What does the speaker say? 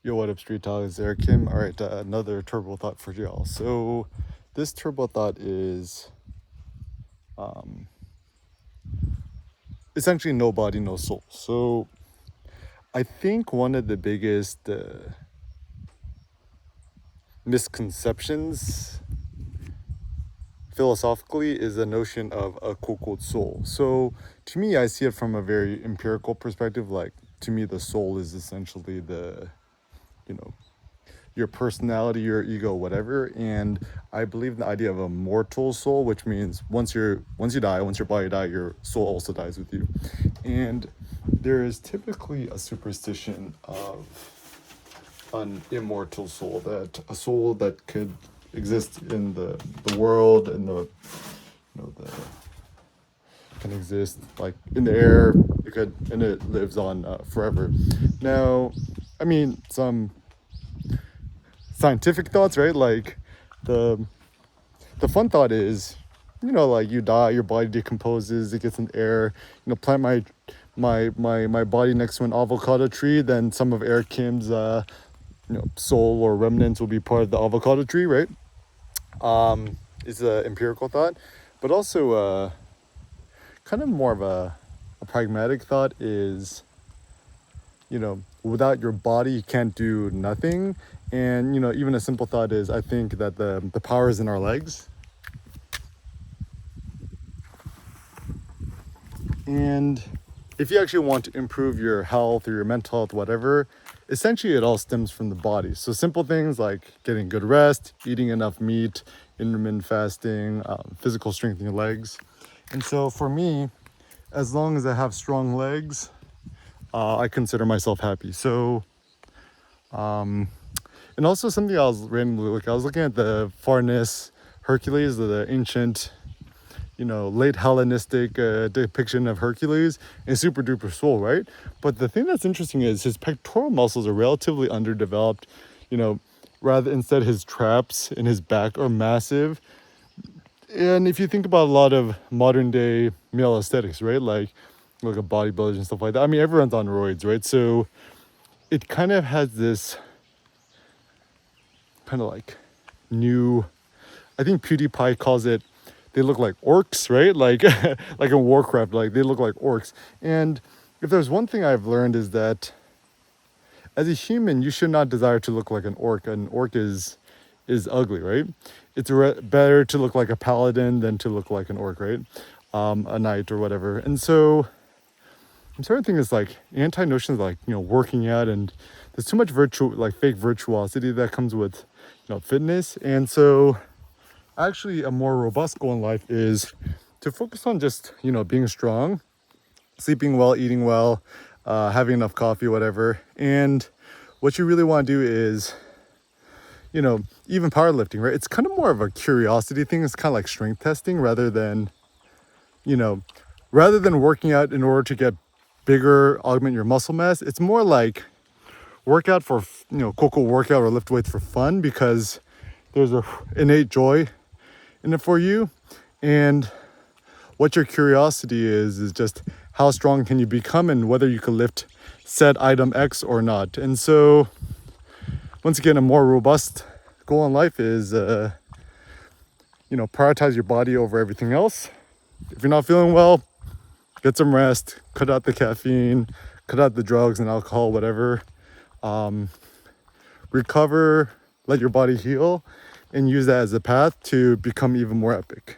Yo, what up, Street Talk? It's Eric Kim. All right, another turbo thought for y'all. So, this turbo thought is um, essentially no body, no soul. So, I think one of the biggest misconceptions philosophically is the notion of a quote unquote soul. So, to me, I see it from a very empirical perspective. Like, to me, the soul is essentially you know, your personality, your ego, whatever. And I believe in the idea of a mortal soul, which means once you die, once your body dies, your soul also dies with you. And there is typically a superstition of an immortal soul, that a soul that could exist in the world and the can exist like in the air. It could, and it lives on forever. Now, I mean, some scientific thoughts, right? Like the the fun thought is, like you die, your body decomposes, it gets in the air. Plant my body next to an avocado tree, then some of Eric Kim's soul or remnants will be part of the avocado tree, right? Is a empirical thought, but also kind of more of a pragmatic thought is, without your body you can't do nothing. And even a simple thought is, I think that the power is in our legs. And if you actually want to improve your health or your mental health, whatever, essentially it all stems from the body. So simple things like getting good rest, eating enough meat, intermittent fasting, physical strength in your legs. And so for me, as long as I have strong legs, I consider myself happy. So, and also something I was randomly looking, I was looking at the Farnese Hercules, the ancient, late Hellenistic depiction of Hercules, and super duper swole, right? But the thing that's interesting is his pectoral muscles are relatively underdeveloped. You know, rather instead his traps and his back are massive. And if you think about a lot of modern day male aesthetics, right? Like a bodybuilders and stuff like that. I mean, everyone's on roids, right? So it kind of has this kind of like new, I think PewDiePie calls it, they look like orcs, right? Like like in Warcraft, like they look like orcs. And if there's one thing I've learned is that as a human, you should not desire to look like an orc. An orc is ugly, right? It's better to look like a paladin than to look like an orc, right? A knight or whatever. And so I'm starting to think it's like anti-notions like, working out, and there's too much like fake virtuosity that comes with, fitness. And so actually a more robust goal in life is to focus on just, being strong, sleeping well, eating well, having enough coffee, whatever. And what you really want to do is, even powerlifting, right? It's kind of more of a curiosity thing. It's kind of like strength testing you know, rather than working out in order to get bigger, augment your muscle mass. It's more like workout for, cocoa workout or lift weights for fun, because there's a innate joy in it for you. And what your curiosity is just how strong can you become and whether you can lift said item X or not. And so once again, a more robust goal in life is, prioritize your body over everything else. If you're not feeling well, get some rest, cut out the caffeine, cut out the drugs and alcohol, whatever. Recover, let your body heal, and use that as a path to become even more epic.